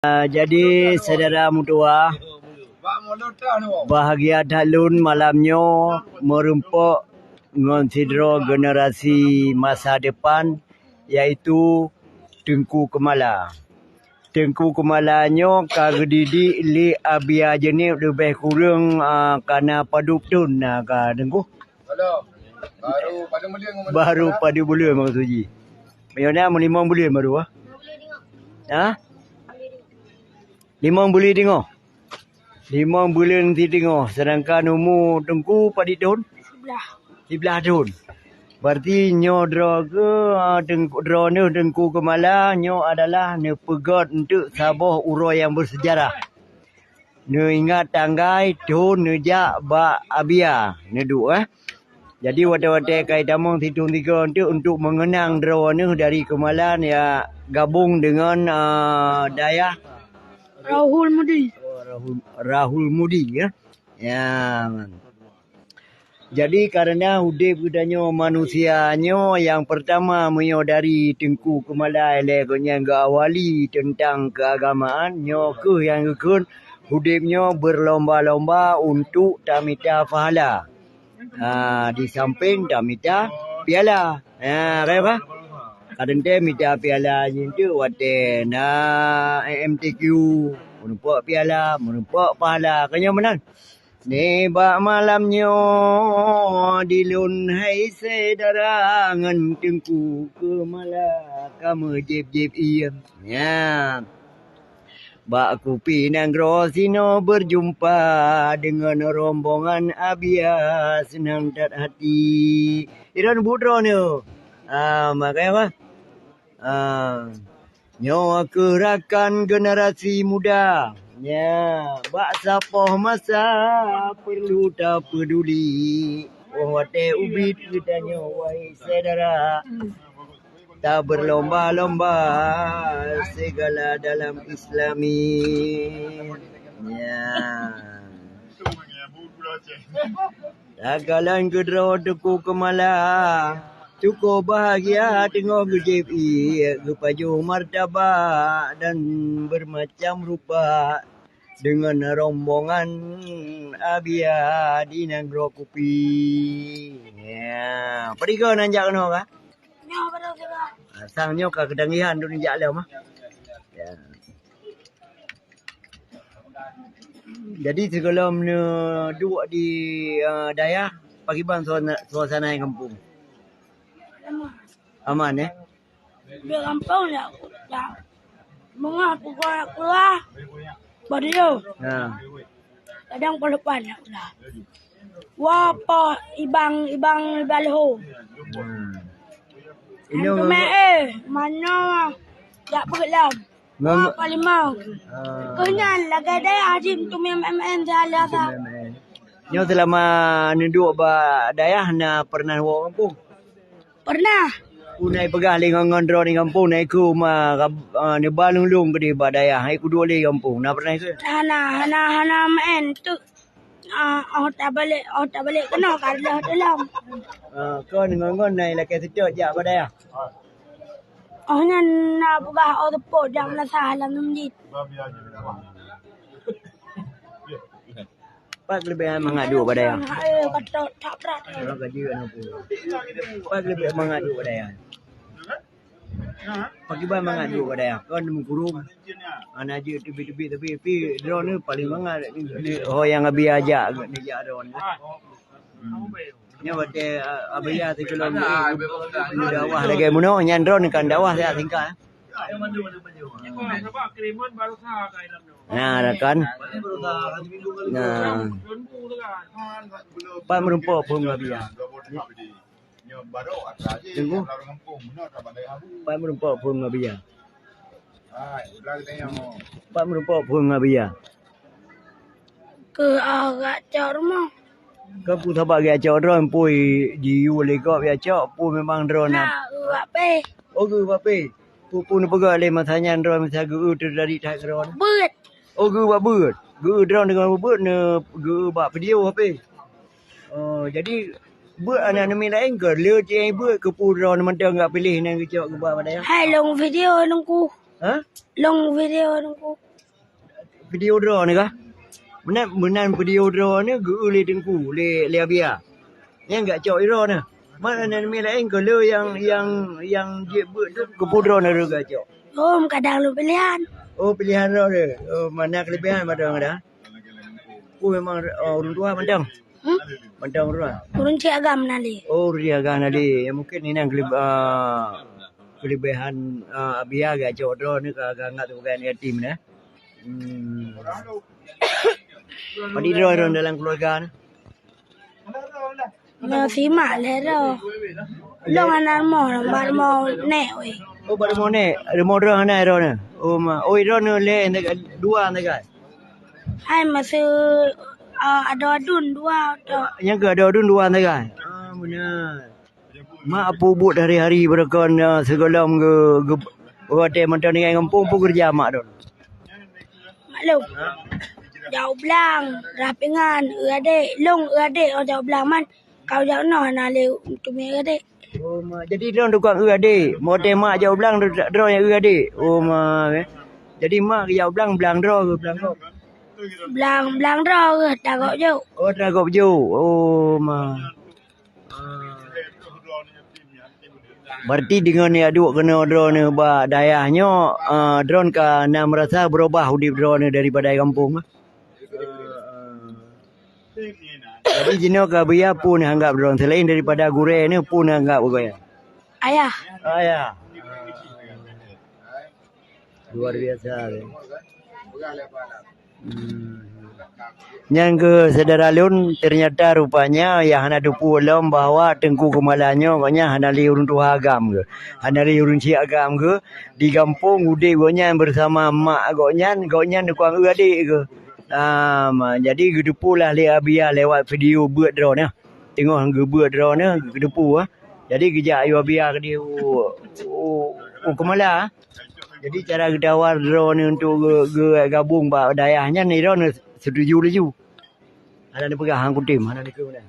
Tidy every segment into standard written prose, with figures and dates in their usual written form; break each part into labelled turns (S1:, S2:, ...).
S1: Jadi saudara mutua, bahagia dalun malamnya merumpuk mengonsidero generasi masa depan, yaitu Tengku Kemala. Tengku Kemalanya kagedidi li abia jenis lebih kurang kana padu tun ka Tengku. Baru pada bulan maksudnya. Macam mana 5 bulan baru ah? Ha? 5 bulan tengok. 5 bulan tengok. Sedangkan umur Tengku pada tahun 11 tahun. Berarti nyo draw ke draw ni Tengku Kemala nyo adalah ne pegot untuk sabuh uroi yang bersejarah. Ne ingat tanggai tahun ne jak ba abia ne duk Jadi wate-wate kai tamong hitung tiga untuk mengenang draw ni dari Kemalan ya gabung dengan daya
S2: Rahul Mudi.
S1: Rahul Mudi ya. Ya. Jadi karena udip kudanya manusianya yang pertama menyodari Tengku Kemala lekonya awali tentang keagamaan nyo ke yang kekun udipnya berlomba-lomba untuk tamita pahala. Di samping tamita piala. Kaya ba? Kadang-kadang minta piala itu wate na MTQ menumpak piala, menumpak pahala. Kanya menang. Nebak malamnya dilun hai sedarangan Tengku Kemala kamu jeb-jeb iya. Ya. Bak Kupi Nanggro Sino berjumpa dengan rombongan abia senang dan hati. Iran budro ni. Makanya apa? Nyawa gerakan generasi muda. Ya, bak sapoh masa perlu tak peduli. Wate ubit kitanya wahai saudara. Tak berlomba-lomba segala dalam Islami. Ya. Dagalan gedro Tengku Kemala. Cukup bahagia tengok GPI, kepaju martabak dan bermacam rupa dengan rombongan abia di Nanggro Kupi. Ya, pergi kau nanjak kena kah?
S2: Ya, betul.
S1: Sangnya kah kedangihan tu nanjak lah mah. Ya. Jadi sebelum duduk di Dayah, pagi bang suasana yang kampung. Aman ya?
S2: Di kampung ya. Bunga kulah. Badio.
S1: Nah.
S2: Kadang pelupan ya ulah. Wapa ibang baliho. Ini mana tak berlam. Wapa limau. Kenyan lagi ada ajin tu MMN jalan tak.
S1: Nyo selama duduk ba Dayah na pernah bawa kampung?
S2: Pernah.
S1: Unai pegah le ngondro di kampung naik ku ma ne balung-lung ke di ba Dayah. Ai ku dua le kampung. Na pernah ke?
S2: Hana main tu. Tak balik kena kalau dalam.
S1: Kau ngon nai la ke sedot jak ba Dayah.
S2: Hanya nak pegah pot jam la salah masjid.
S1: Pak lebih mengadu ba Dayah.
S2: Kata tak berat.
S1: Gaji kan apa. Pak lebih mengadu ba Dayah. Pagi ba mengadu ba Dayah. Kau nemu kurung. Ana je tebi-tebi tapi drone ni paling mangat oh yang abi ajak ni jak drone. Nya wate abia tu kalau dakwah lagi muno nyan drone kan dakwah saya tinggal. Nah, kan. Nah. Pak merumpuk pun abia. Tunggu. Pak merumpuk pun abia. Pak merumpuk pun abia.
S2: Ke agak jauh rumah.
S1: Kau pun tak bagi acak drone pui jiu le kau biar acak pun memang drone.
S2: Nah, apa?
S1: Oh, gu apa? Pun pegang le masanya drone masa gu dari tak drone.
S2: Bird.
S1: Oh, gu bird. Gu drone dengan bird ne gu bak video apa? Oh, jadi bird anak nama lain ke? Lihat je bird ke pun drone mentang enggak pilih nang kecok ke bak pada ya.
S2: Hai long video nungku.
S1: Ha?
S2: Long video nungku.
S1: video draw ni kah? Menan video draw ni gu le tengku le abia. Yang enggak cok iro ni. Mana ni lain kalau yang dia buat tu kepudro ni juga cok.
S2: Oh, kadang lu pilihan.
S1: Oh pilihan draw dia. Oh mana kelebihan madang ada? Oh memang orang tua madang. Madang orang.
S2: Turun cik agam nali.
S1: Oh dia agak nadi. Ya, mungkin ini yang kelebihan abia agak cok draw ni agak tu bukan dia tim ni. Padi draw dalam keluarga ni.
S2: Simak le ro. Long anak mau nek we.
S1: Oh baru mau ni, ada mau draw ni draw ni. Oh draw ni le dua ni kan.
S2: Hai masa ada adun dua atau
S1: Yang ke ada adun dua ni kan. Benar. Mak apa buat hari-hari berkon sekolah ke hotel macam ni kampung pun kerja mak tu.
S2: maklum. Jauh belang, rapingan, adik, long adik, jauh belang man. Kau jauh no nali untuk mi adik.
S1: Oh jadi dia tukang adik. Hotel mak jauh belang draw yang adik. Oh jadi mak jauh belang draw ke belang kau.
S2: Belang draw ke takut jauh.
S1: Oh takut jauh. Oh Berarti dengan ni aduk kena drone ni dayahnya drone kan nak merasa berubah hudip drone ni daripada kampung. Jadi jino ka biya pun anggap drone selain daripada gure ni pun anggap begoya.
S2: Ayah.
S1: Luar biasa. Yang ke saudara Leon ternyata rupanya yang hana dupu lom bahawa tengku kemalannya banyak hana liurun tuha agam ke. Hana liurun ci agam ke di kampung udik gonyan bersama mak gonyan dukang adik ke. Jadi gedepu lah le abia lewat video buat draw ni. Tengok hang buat draw ni gedepu Jadi kejak ayu abia ke dia kemala. Jadi cara gedawar draw ni untuk gabung ba dayahnya ni draw ni setuju. Ada ni pegang hang kutim, ada ni ke mana.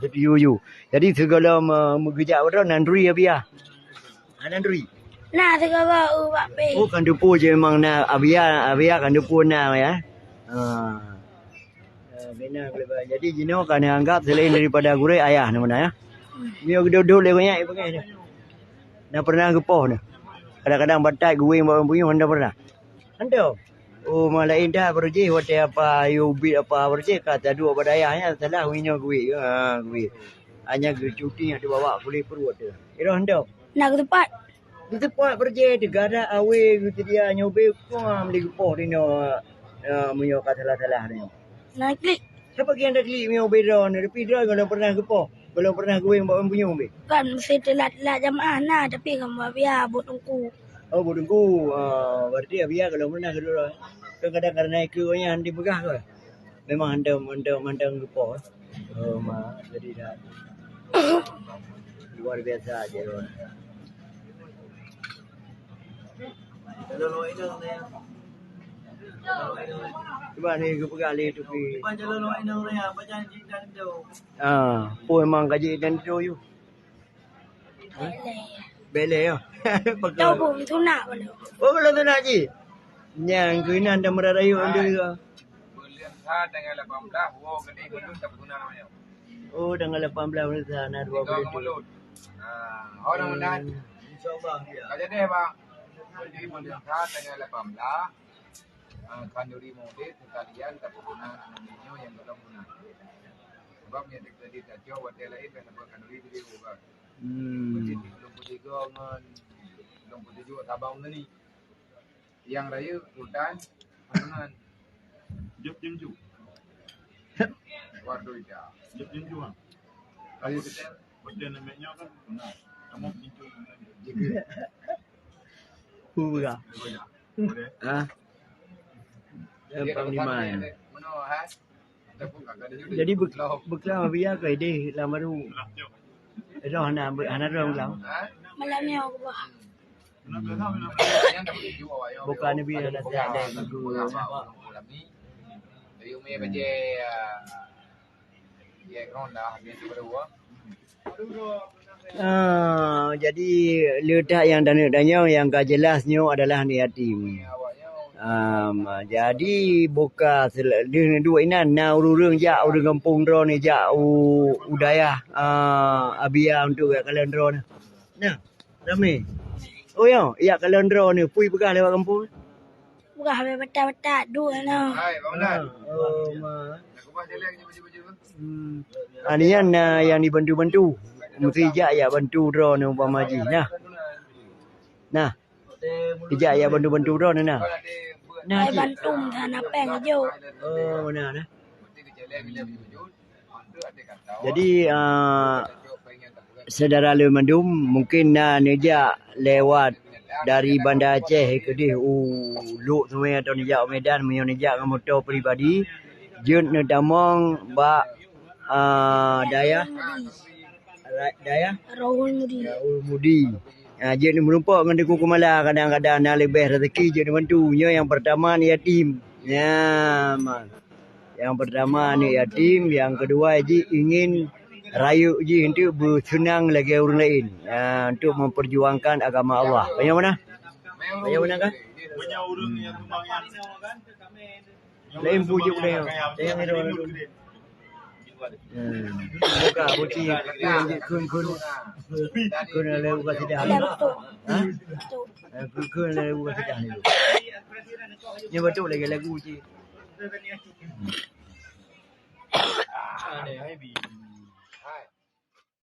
S1: Setuju. Jadi segala mengejak draw nandri abia. Nandri.
S2: Nah, segala ubak pe.
S1: Oh kan depu je memang nak abia kan depu nak ya. Benar boleh. Jadi jino kan anggap selain daripada gure ayah ni mana ya. Dia duduk le banyak pakai dia. Dah pernah gepoh ni. Kadang-kadang batai gue bawa punya anda pernah. Anda. Oh malah indah berje hotel apa UB apa berje kata dua pada ayahnya salah winyo gue. Gue. Hanya cuti yang dibawa boleh perut dia. Ira anda.
S2: Nak ke tempat.
S1: Di tempat berje negara awe gitu dia nyobe kuam di gepoh ni munyo kata salah ni.
S2: Nak klik.
S1: Siapa yang dah klik munyo beda ni tapi dia kalau pernah gepoh. Belum pernah gue bawa punya umbi.
S2: Kan mesti telat jamaah nah tapi kamu biar buat tunggu.
S1: Oh budungku, berarti biar kalau pernah kedua. Kadang-kadang karena ikunya handi begah ke. Memang mandang gepoh. Oh jadi dah luar biasa aja. Kalau ini cuba ni ke pegali tu pi.
S3: Panjalo lo ina ya, baca dan do.
S1: Po memang kaji dan do you. Bele ya.
S2: Tahu pun tu nak boleh.
S1: Oh kalau tu nak ji. Yang kuinan dah merarayu anda juga.
S3: Bulan sa tanggal 18, wo gede mulut tak guna namanya.
S1: Oh tanggal 18 menit sana 20
S3: mulut. Orang mudah.
S1: Insyaallah ya.
S3: Kaja deh, Bang. Bulan sa tanggal 18. Kanduri mode sekalian tak guna namanya yang belum guna. Sebab yang terjadi tadi hotel lain kan kanduri video kan. Jadi 23 ngan 27 Sabang ni. Yang raya hutan dengan
S4: Jep jenju.
S3: wardo ida.
S4: Jep jenju ah.
S3: Raya kita
S4: Hotel namanya kan benar. Kamu jenju.
S1: Pura.
S4: Boleh.
S1: Panglima ya.
S3: Mana has? Ataupun kagak ada juga.
S1: Jadi beklam biar ke ide lama tu. Roh nak roh belam.
S2: Malam ni aku bah.
S1: Bukan ni biar dah ada guru.
S3: Jadi umi baca ya ronda habis berdua.
S1: Jadi letak yang dana yang gak jelasnya adalah ni yatim. Jadi buka dia dua inan na urang ja urang kampung dro ni ja udaya abia untuk kalian dro ni. Nah, Rami. Oh ya kalian dro ni pui pegah lewat kampung.
S2: Bukan habis betat-betat dua no.
S3: Hai, Bang Dan.
S1: Oh ma.
S3: Nak kubah jalan je baju-baju tu.
S1: Anian yang dibantu-bantu. Mesti ja ya bantu dro ni umpama ji. Nah. Ijak ya bantu-bantu dro ni nah. Nah.
S2: Hai bantum tanah peng hijau.
S1: Oh nah.
S3: Mesti ke jalan bila baju. Ada ada kata.
S1: Jadi saudara Lumandum mungkin nejak lewat dari Bandar Aceh ke di Luk Sungai atau nejak Medan menyo nejak dengan motor peribadi jun ne damong ba daya
S2: Rahul Mudi.
S1: Mudi. Jun merumpak dengan Deku Kumala kadang-kadang nak lebih rezeki jun bantu. Yang pertama ni yatim. Ya, man. Yang pertama ni yatim, yang kedua ji ingin rayu ji untuk bersenang lagi orang lain untuk memperjuangkan agama Allah. Banyak mana? Banyak mana kan?
S4: Banyak orang yang tumbang yang
S1: Lain pujuk dia. Yang ada orang tu. Buka buci kun le buka sedah.
S2: Ada betul.
S1: Ha?
S2: Betul.
S1: Kun le buka sedah ni. Ni betul lagi lagu ji.
S4: Aneh,